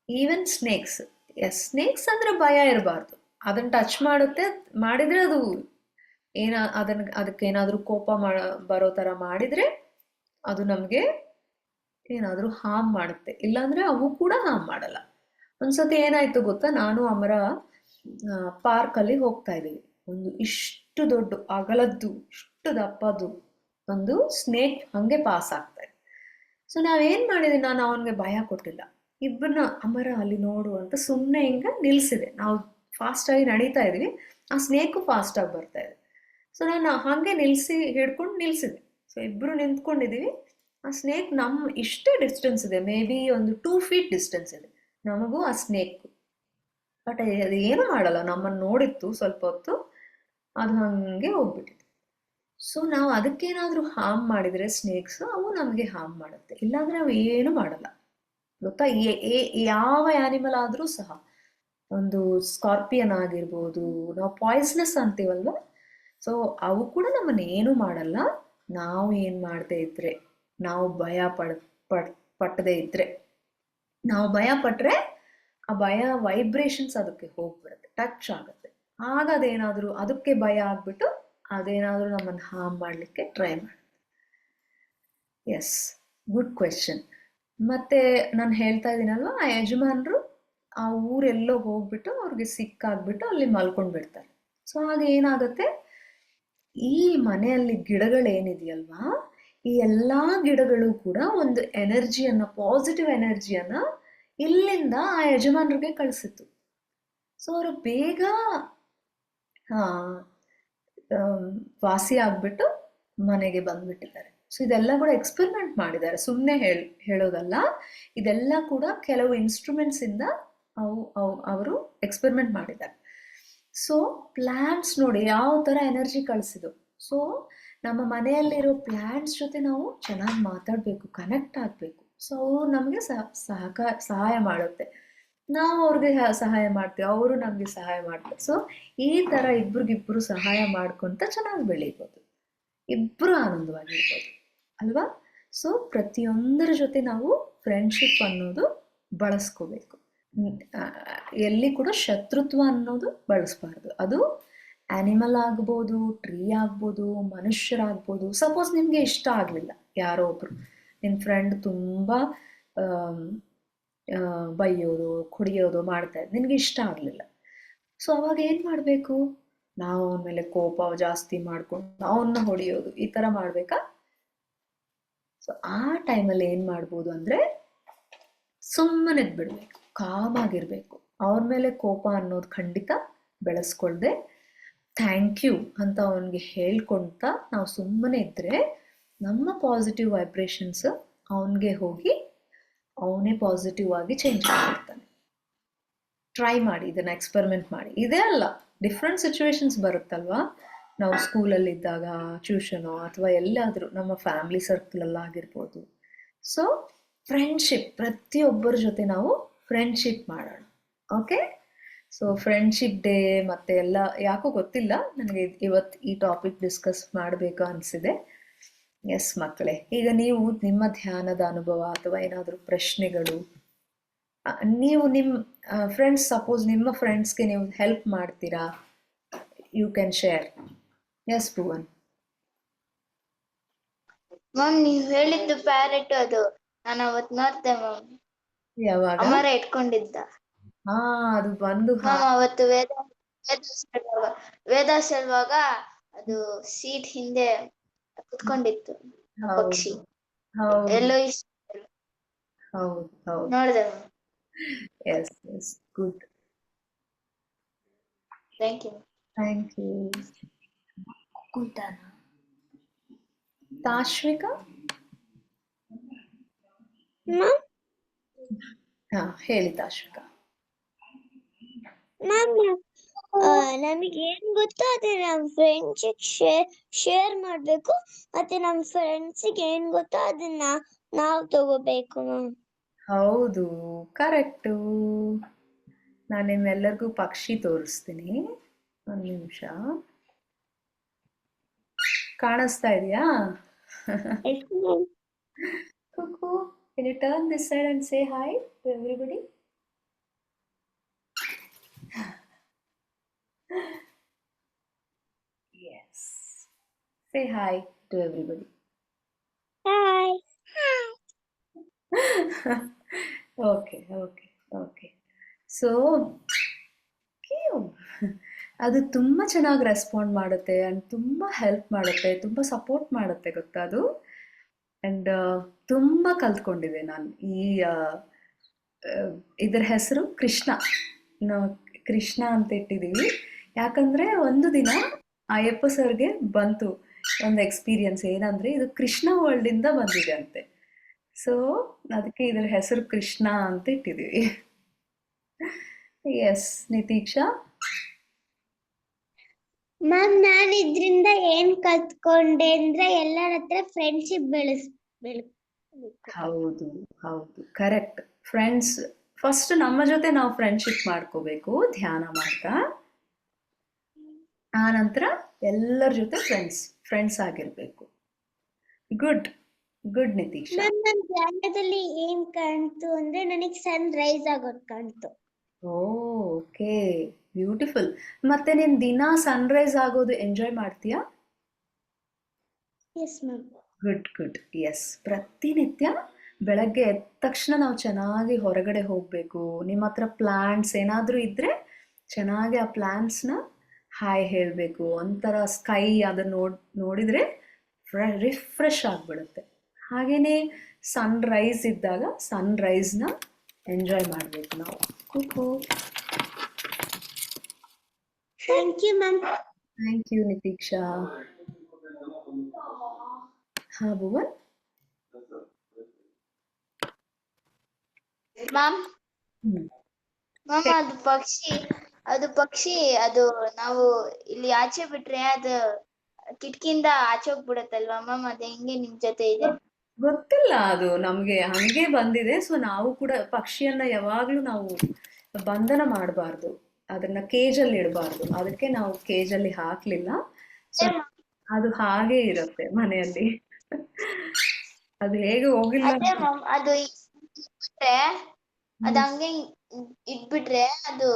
ಈವನ್ ಸ್ನೇಕ್ಸ್ ಅಂದ್ರೆ ಭಯ ಇರಬಾರ್ದು, ಅದನ್ನ ಟಚ್ ಮಾಡಿದ್ರೆ ಅದು ಅದಕ್ಕೇನಾದ್ರೂ ಕೋಪ ಬರೋ ತರ ಮಾಡಿದ್ರೆ ಅದು ನಮ್ಗೆ ಏನಾದ್ರೂ ಹಾರ್ಮ್ ಮಾಡುತ್ತೆ, ಇಲ್ಲಾಂದ್ರೆ ಅವು ಕೂಡ ಹಾರ್ಮ್ ಮಾಡಲ್ಲ. ಒಂದ್ಸತಿ ಏನಾಯ್ತು ಗೊತ್ತಾ, ನಾನು ಅಮರ ಪಾರ್ಕ್ ಅಲ್ಲಿ ಹೋಗ್ತಾ ಇದೀವಿ, ಒಂದು ಇಷ್ಟು ದೊಡ್ಡ ಅಗಲದ್ದು, ಇಷ್ಟು ದಪ್ಪದ್ದು ಒಂದು ಸ್ನೇಕ್ ಹಂಗೆ ಪಾಸ್ ಆಗ್ತಾ ಇದೆ. ಸೊ ನಾವೇನ್ ಮಾಡಿದ್ವಿ, ನಾನು ಅವನಿಗೆ ಭಯ ಕೊಟ್ಟಿಲ್ಲ, ಇಬ್ಬರನ್ನ ಅಮರ ಅಲ್ಲಿ ನೋಡು ಅಂತ ಸುಮ್ಮನೆ ಹಿಂಗೆ ನಿಲ್ಸಿದೆ. ನಾವು ಫಾಸ್ಟಾಗಿ ನಡೀತಾ ಇದೀವಿ, ಆ ಸ್ನೇಕು ಫಾಸ್ಟಾಗಿ ಬರ್ತಾ ಇದೆ. ಸೊ ನಾನು ಹಾಗೆ ಹಿಡ್ಕೊಂಡು ನಿಲ್ಸಿದೆ. ಸೊ ಇಬ್ಬರು ನಿಂತ್ಕೊಂಡಿದ್ದೀವಿ. ಆ ಸ್ನೇಕ್ ನಮ್ಮ ಇಷ್ಟೇ ಡಿಸ್ಟೆನ್ಸ್ ಇದೆ, ಮೇ ಬಿ ಒಂದು 2 ಫೀಟ್ ಡಿಸ್ಟೆನ್ಸ್ ಇದೆ ನಮಗೂ ಆ ಸ್ನೇಕ್. ಬಟ್ ಅದು ಏನು ಮಾಡಲ್ಲ, ನಮ್ಮನ್ನು ನೋಡಿತ್ತು ಸ್ವಲ್ಪ ಹೊತ್ತು, ಅದು ಹಾಗೆ ಹೋಗ್ಬಿಟ್ಟಿತ್ತು. ಸೊ ನಾವು ಅದಕ್ಕೇನಾದರೂ ಹಾರ್ಮ್ ಮಾಡಿದರೆ ಸ್ನೇಕ್ಸ್ ಅವು ನಮಗೆ ಹಾರ್ಮ್ ಮಾಡುತ್ತೆ, ಇಲ್ಲಾಂದ್ರೆ ಅವು ಏನು ಮಾಡಲ್ಲ ಗೊತ್ತಾ. ಯಾವ ಆ್ಯನಿಮಲ್ ಆದರೂ ಸಹ, ಒಂದು ಸ್ಕಾರ್ಪಿಯನ್ ಆಗಿರ್ಬೋದು, ನಾವು ಪಾಯ್ಸನಸ್ ಅಂತೀವಲ್ವ, ಸೊ ಅವು ಕೂಡ ನಮ್ಮನ್ನು ಏನು ಮಾಡಲ್ಲ. ನಾವು ಏನು ಮಾಡದೇ ಇದ್ರೆ, ನಾವು ಭಯ ಪಟ್ಟದೇ ಇದ್ರೆ, ನಾವು ಭಯ ಪಟ್ಟರೆ ಆ ಭಯ ವೈಬ್ರೇಷನ್ಸ್ ಅದಕ್ಕೆ ಹೋಗ್ಬಿಡುತ್ತೆ, ಟಚ್ ಆಗುತ್ತೆ. ಆಗ ಅದೇನಾದರೂ ಅದಕ್ಕೆ ಭಯ ಆಗ್ಬಿಟ್ಟು ಅದೇನಾದರೂ ನಮ್ಮನ್ನು ಹಾರ್ಮ್ ಮಾಡಲಿಕ್ಕೆ ಟ್ರೈ ಮಾಡುತ್ತೆ. Yes, good question. ಮತ್ತೆ ನಾನು ಹೇಳ್ತಾ ಇದ್ದೀನಲ್ವ, ಆ ಯಜಮಾನರು ಆ ಊರೆಲ್ಲೋ ಹೋಗ್ಬಿಟ್ಟು ಅವ್ರಿಗೆ ಸಿಕ್ಕಾಗ್ಬಿಟ್ಟು ಅಲ್ಲಿ ಮಲ್ಕೊಂಡ್ಬಿಡ್ತಾರೆ. ಸೊ ಆಗ ಏನಾಗುತ್ತೆ, ಈ ಮನೆಯಲ್ಲಿ ಗಿಡಗಳೇನಿದೆಯಲ್ವಾ, ಈ ಎಲ್ಲ ಗಿಡಗಳು ಕೂಡ ಒಂದು ಎನರ್ಜಿಯನ್ನು, ಪಾಸಿಟಿವ್ ಎನರ್ಜಿಯನ್ನು ಇಲ್ಲಿಂದ ಆ ಯಜಮಾನರಿಗೆ ಕಳಿಸಿತ್ತು. ಸೊ ಅವರು ಬೇಗ ವಾಸಿ ಆಗ್ಬಿಟ್ಟು ಮನೆಗೆ ಬಂದ್ಬಿಟ್ಟಿದ್ದಾರೆ. ಸೊ ಇದೆಲ್ಲ ಕೂಡ ಎಕ್ಸ್ಪೆರಿಮೆಂಟ್ ಮಾಡಿದ್ದಾರೆ, ಸುಮ್ಮನೆ ಹೇಳೋದಲ್ಲ. ಇದೆಲ್ಲ ಕೂಡ ಕೆಲವು ಇನ್ಸ್ಟ್ರೂಮೆಂಟ್ಸ್ ಇಂದ ಅವರು ಎಕ್ಸ್ಪೆರಿಮೆಂಟ್ ಮಾಡಿದ್ದಾರೆ. ಸೊ ಪ್ಲಾಂಟ್ಸ್ ನೋಡಿ ಯಾವ ಥರ ಎನರ್ಜಿ ಕಳಿಸಿದ್ರು. ಸೊ ನಮ್ಮ ಮನೆಯಲ್ಲಿರೋ ಪ್ಲಾಂಟ್ಸ್ ಜೊತೆ ನಾವು ಚೆನ್ನಾಗಿ ಮಾತಾಡಬೇಕು, ಕನೆಕ್ಟ್ ಆಗಬೇಕು. ಸೊ ಅವರು ನಮಗೆ ಸಹಾಯ ಮಾಡುತ್ತೆ, ನಾವು ಅವ್ರಿಗೆ ಸಹಾಯ ಮಾಡ್ತೀವಿ, ಅವರು ನಮಗೆ ಸಹಾಯ ಮಾಡ್ತಾರೆ. ಸೊ ಈ ಥರ ಇಬ್ರಿಗಿಬ್ರು ಸಹಾಯ ಮಾಡ್ಕೊಂತ ಚೆನ್ನಾಗಿ ಬೆಳೀಬೋದು, ಇಬ್ಬರು ಆನಂದವಾಗಿರ್ಬೋದು ಅಲ್ವಾ. ಸೊ ಪ್ರತಿಯೊಂದರ ಜೊತೆ ನಾವು ಫ್ರೆಂಡ್ಶಿಪ್ ಅನ್ನೋದು ಬಳಸ್ಕೋಬೇಕು. ಎಲ್ಲಿ ಕೂಡ ಶತ್ರುತ್ವ ಅನ್ನೋದು ಬಳಸಬಾರ್ದು. ಅದು ಆ್ಯನಿಮಲ್ ಆಗ್ಬೋದು, ಟ್ರೀ ಆಗ್ಬೋದು, ಮನುಷ್ಯರಾಗ್ಬೋದು. ಸಪೋಸ್ ನಿಮಗೆ ಇಷ್ಟ ಆಗಲಿಲ್ಲ, ಯಾರೋ ಒಬ್ರು ನಿನ್ನ ಫ್ರೆಂಡ್ ತುಂಬ ಬೈಯೋದು, ಕುಡಿಯೋದು ಮಾಡ್ತಾ ಇದ್ದು, ನಿನಗೆ ಇಷ್ಟ ಆಗಲಿಲ್ಲ. ಸೊ ಅವಾಗ ಏನು ಮಾಡಬೇಕು, ನಾವು ಅವನ ಮೇಲೆ ಕೋಪ ಜಾಸ್ತಿ ಮಾಡ್ಕೊಂಡು ಅವನ್ನ ಹೊಡೆಯೋದು, ಈ ಥರ ಮಾಡಬೇಕಾ? ಸೊ ಆ ಟೈಮಲ್ಲಿ ಏನು ಮಾಡ್ಬೋದು ಅಂದರೆ, ಸುಮ್ಮನೆ ಬಿಡಬೇಕು, ಕಾಮಾಗಿರ್ಬೇಕು. ಅವ್ರ ಮೇಲೆ ಕೋಪ ಅನ್ನೋದು ಖಂಡಿತ ಬೆಳೆಸ್ಕೊಳ್ದೆ ಥ್ಯಾಂಕ್ ಯು ಅಂತ ಅವನಿಗೆ ಹೇಳ್ಕೊಂತ ನಾವು ಸುಮ್ಮನೆ ಇದ್ದರೆ ನಮ್ಮ ಪಾಸಿಟಿವ್ ವೈಬ್ರೇಷನ್ಸ್ ಅವನಿಗೆ ಹೋಗಿ ಅವನೇ ಪಾಸಿಟಿವ್ ಆಗಿ ಚೇಂಜ್ ಮಾಡ್ತಾನೆ. ಟ್ರೈ ಮಾಡಿ, ಇದನ್ನು ಎಕ್ಸ್ಪೆರಿಮೆಂಟ್ ಮಾಡಿ. ಇದೇ ಅಲ್ಲ, ಡಿಫ್ರೆಂಟ್ ಸಿಚುವೇಶನ್ಸ್ ಬರುತ್ತಲ್ವಾ, ನಾವು ಸ್ಕೂಲಲ್ಲಿದ್ದಾಗ, ಟ್ಯೂಷನೋ ಅಥವಾ ಎಲ್ಲಾದರೂ ನಮ್ಮ ಫ್ಯಾಮಿಲಿ ಸರ್ಕಲಲ್ಲಾಗಿರ್ಬೋದು. ಸೊ ಫ್ರೆಂಡ್ಶಿಪ್, ಪ್ರತಿಯೊಬ್ಬರ ಜೊತೆ ನಾವು ಫ್ರೆಂಡ್ಶಿಪ್ ಮಾಡೋಣ. ಓಕೆ, ಸೊ ಫ್ರೆಂಡ್ಶಿಪ್ ಡೇ ಮತ್ತೆ ಎಲ್ಲ ಯಾಕೋ ಗೊತ್ತಿಲ್ಲ ನನಗೆ ಇವತ್ತು ಈ ಟಾಪಿಕ್ ಡಿಸ್ಕಸ್ ಮಾಡಬೇಕು ಅನಿಸಿದೆ. ಎಸ್ ಮಕ್ಕಳೇ, ಈಗ ನೀವು ನಿಮ್ಮ ಧ್ಯಾನದ ಅನುಭವ ಅಥವಾ ಏನಾದರೂ ಪ್ರಶ್ನೆಗಳು, ನೀವು ನಿಮ್ಮ ಫ್ರೆಂಡ್ಸ್, ಸಪೋಸ್ ನಿಮ್ಮ ಫ್ರೆಂಡ್ಸ್ಗೆ ನೀವು ಹೆಲ್ಪ್ ಮಾಡ್ತೀರಾ, you can share. Yes Bhuvan. Ma'am ನೀವು ಹೇಳಿದ್ದು ಪ್ಯಾರೆಟ್ ಅದು ನಾನು ಅವತ್ತು ನೋಡ್ದೆ ಮ್ಯಾಮ್, ಯಾವಾಗ? ಅಮರ ಇಟ್ಕೊಂಡಿದ್ದ. ಅದು ಬಂದು ಮ್ಯಾಮ್ ಅವತ್ತು ವೇದಾಸ್ ಹೇಳುವಾಗ ಅದು ಸೀಟ್ ಹಿಂದೆ ಕುತ್ಕೊಂಡಿತ್ತು ಪಕ್ಷಿ. ಎಲ್ಲೋ ಹೌದು ನೋಡ್ದೆ. Yes yes, good, thank you. Tashvika, ಹೇಳಿ ತಾಶ್ವಿಕಾ. ನಮಗೆ ಏನ್ ಗೊತ್ತೋ ಅದನ್ನ ನಮ್ಮ ಫ್ರೆಂಡ್ಸಿಗೆ ಶೇರ್ ಮಾಡ್ಬೇಕು, ಮತ್ತೆ ನಮ್ಮ ಫ್ರೆಂಡ್ಸಿಗೆ ಏನ್ ಗೊತ್ತೋ ಅದನ್ನ ನಾವು ತಗೋಬೇಕು ಮ್ಯಾಮ್. ಹೌದು, ಕರೆಕ್ಟು. ನಾನು ನಿಮ್ಮೆಲ್ಲರಿಗೂ ಪಕ್ಷಿ ತೋರಿಸ್ತೀನಿ, ಒಂದು ನಿಮಿಷ. ಕಾಣಿಸ್ತಾ ಇದೆಯಾ? ಕುಕು, can you turn this side and say hi to everybody? Yes, say hi to everybody. Hi. Okay. So ಅದು ತುಂಬ ಚೆನ್ನಾಗಿ ರೆಸ್ಪಾಂಡ್ ಮಾಡುತ್ತೆ ಆ್ಯಂಡ್ ತುಂಬ ಹೆಲ್ಪ್ ಮಾಡುತ್ತೆ, ತುಂಬ ಸಪೋರ್ಟ್ ಮಾಡುತ್ತೆ ಗೊತ್ತಾ ಅದು. ಆ್ಯಂಡ್ ತುಂಬ ಕಲ್ತ್ಕೊಂಡಿದೆ ನಾನು ಈ ಇದರ ಹೆಸರು ಕೃಷ್ಣ. ನಾವು ಕೃಷ್ಣ ಅಂತ ಇಟ್ಟಿದ್ದೀವಿ. ಯಾಕಂದ್ರೆ ಒಂದು ದಿನ ಅಯ್ಯಪ್ಪ ಸರ್ಗೆ ಬಂತು ಒಂದು ಎಕ್ಸ್ಪೀರಿಯನ್ಸ್, ಏನಂದ್ರೆ ಇದು ಕೃಷ್ಣ ವರ್ಲ್ಡ್ ಇಂದ ಬಂದಿದೆ ಅಂತೆ. ಸೊ ಅದಕ್ಕೆ ಇದರ ಹೆಸರು ಕೃಷ್ಣ ಅಂತ ಇಟ್ಟಿದ್ದೀವಿ. ಎಸ್ ನಿತೀಕ್ಷಾ. ಮ್ಯಾಮ್ ನಾನು ಇದ್ರಿಂದ ಏನ್ ಕಲ್ತ್ಕೊಂಡೆ ಅಂದ್ರೆ ಎಲ್ಲರ ಹತ್ರ ಫ್ರೆಂಡ್ಶಿಪ್ ಬೆಳೆಸ್ಬೇಕು. ಹೌದು ಹೌದು, ಕರೆಕ್ಟ್. ಫ್ರೆಂಡ್ಸ್ ಫಸ್ಟ್ ನಮ್ಮ ಜೊತೆ ನಾವು ಫ್ರೆಂಡ್ಶಿಪ್ ಮಾಡ್ಕೋಬೇಕು ಧ್ಯಾನ ಮಾಡ್ತಾ. ಆ ನಂತರ ಎಲ್ಲರ ಜೊತೆ ಫ್ರೆಂಡ್ಸ್ ಆಗಿರ್ಬೇಕು. Good good ನಿತೀಕ್ಷಾ. ಮ್ಯಾಮ್ ನನ್ ಧ್ಯಾನದಲ್ಲಿ ಏನ್ ಕಾಣ್ತು ಅಂದ್ರೆ ನನಗೆ ಸನ್ ರೈಸ್ ಆಗೋದ್ ಕಾಣ್ತು. Okay, beautiful. ಮತ್ತೆ ನೀನ್ ದಿನ ಸನ್ರೈಸ್ ಆಗೋದು ಎಂಜಾಯ್ ಮಾಡ್ತೀಯಾ? Yes ma'am. Good good. Yes, ಪ್ರತಿನಿತ್ಯ ಬೆಳಗ್ಗೆ ಎದ್ದ ತಕ್ಷಣ ನಾವು ಚೆನ್ನಾಗಿ ಹೊರಗಡೆ ಹೋಗಬೇಕು. ನಿಮ್ಮ ಹತ್ರ ಪ್ಲಾಂಟ್ಸ್ ಏನಾದರೂ ಇದ್ದರೆ ಚೆನ್ನಾಗಿ ಆ ಪ್ಲಾಂಟ್ಸ್ನ ಹಾಯ್ ಹೇಳಬೇಕು. ಒಂಥರ ಸ್ಕೈ ಅದನ್ನು ನೋಡಿದರೆ ರಿಫ್ರೆಶ್ ಆಗಿಬಿಡುತ್ತೆ. ಹಾಗೆಯೇ ಸನ್ರೈಸ್ ಇದ್ದಾಗ ಸನ್ರೈಸ್ನ ಎಂಜಾಯ್ ಮಾಡಬೇಕು ನಾವು. ಕುಕು. Thank you ma'am. Thank you Nitiksha. ಹಾ ಭುವನ್. ಮ್ಯಾಮ್ ಹ್ಮ್. ಮ್ಯಾಮ್ ಅದು ಪಕ್ಷಿ ಅದು ನಾವು ಇಲ್ಲಿ ಆಚೆ ಬಿಟ್ರೆ ಅದು ಕಿಟಕಿಯಿಂದ ಆಚೆ ಹೋಗ್ಬಿಡತ್ತಲ್ವಾ ಮ್ಯಾಮ್, ಅದು ಹೆಂಗೆ ನಿಮ್ ಜೊತೆ ಇದೆ? ಗೊತ್ತಿಲ್ಲ, ಅದು ನಮಗೆ ಹಂಗೆ ಬಂದಿದೆ. ಸೊ ನಾವು ಕೂಡ ಪಕ್ಷಿಯನ್ನ ಯಾವಾಗಲೂ ನಾವು ಬಂಧನ ಮಾಡಬಾರ್ದು, ಅದನ್ನ ಕೇಜಲ್ಲಿ ಇಡಬಾರ್ದು. ಅದಕ್ಕೆ ನಾವು ಕೇಜಲ್ಲಿ ಹಾಕ್ಲಿಲ್ಲ. ಸೊ ಅದು ಹಾಗೆ ಇರುತ್ತೆ ಮನೆಯಲ್ಲಿ. ಅದು ಹೇಗೆ ಹೋಗಿಲ್ಲ. ಅದೇ ಮ್ಯಾಮ್, ಅದು ಇಟ್ಬಿಟ್ರೆ ಅದು ಹಂಗೆ ಇಟ್ಬಿಟ್ರೆ ಅದು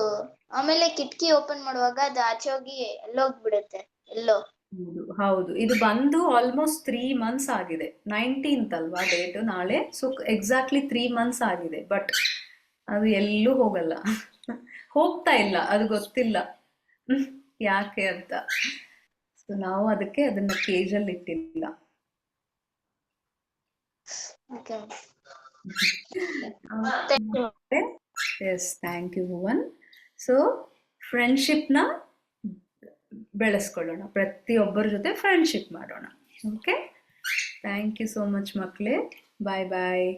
ಆಮೇಲೆ ಕಿಟಕಿ ಓಪನ್ ಮಾಡುವಾಗ ಅದು ಆಚೆ ಹೋಗಿ ಎಲ್ಲೋಗ್ಬಿಡುತ್ತೆ ಎಲ್ಲೋ. ಹೌದು ಹೌದು, ಇದು ಬಂದು ಆಲ್ಮೋಸ್ಟ್ 3 months ಆಗಿದೆ. 19th ಅಲ್ವಾ ಡೇಟ್ ನಾಳೆ. ಸೊ ಎಕ್ಸಾಕ್ಟ್ಲಿ 3 months ಆಗಿದೆ. ಬಟ್ ಅದು ಎಲ್ಲೂ ಹೋಗಲ್ಲ, ಹೋಗ್ತಾ ಇಲ್ಲ. ಅದು ಗೊತ್ತಿಲ್ಲ ಯಾಕೆ ಅಂತ. ಸೊ ನಾವು ಅದಕ್ಕೆ ಅದನ್ನ ಕೇಜಲ್ಲಿ ಇಟ್ಟಿಲ್ಲ. Yes, thank you Bhuvan. So ಫ್ರೆಂಡ್ಶಿಪ್ನ ಬೆಳೆಸ್ಕೊಳ್ಳೋಣ, ಪ್ರತಿಯೊಬ್ಬರ ಜೊತೆ ಫ್ರೆಂಡ್ಶಿಪ್ ಮಾಡೋಣ. Okay, thank you so much ಮಕ್ಕಳೇ. ಬಾಯ್ ಬಾಯ್.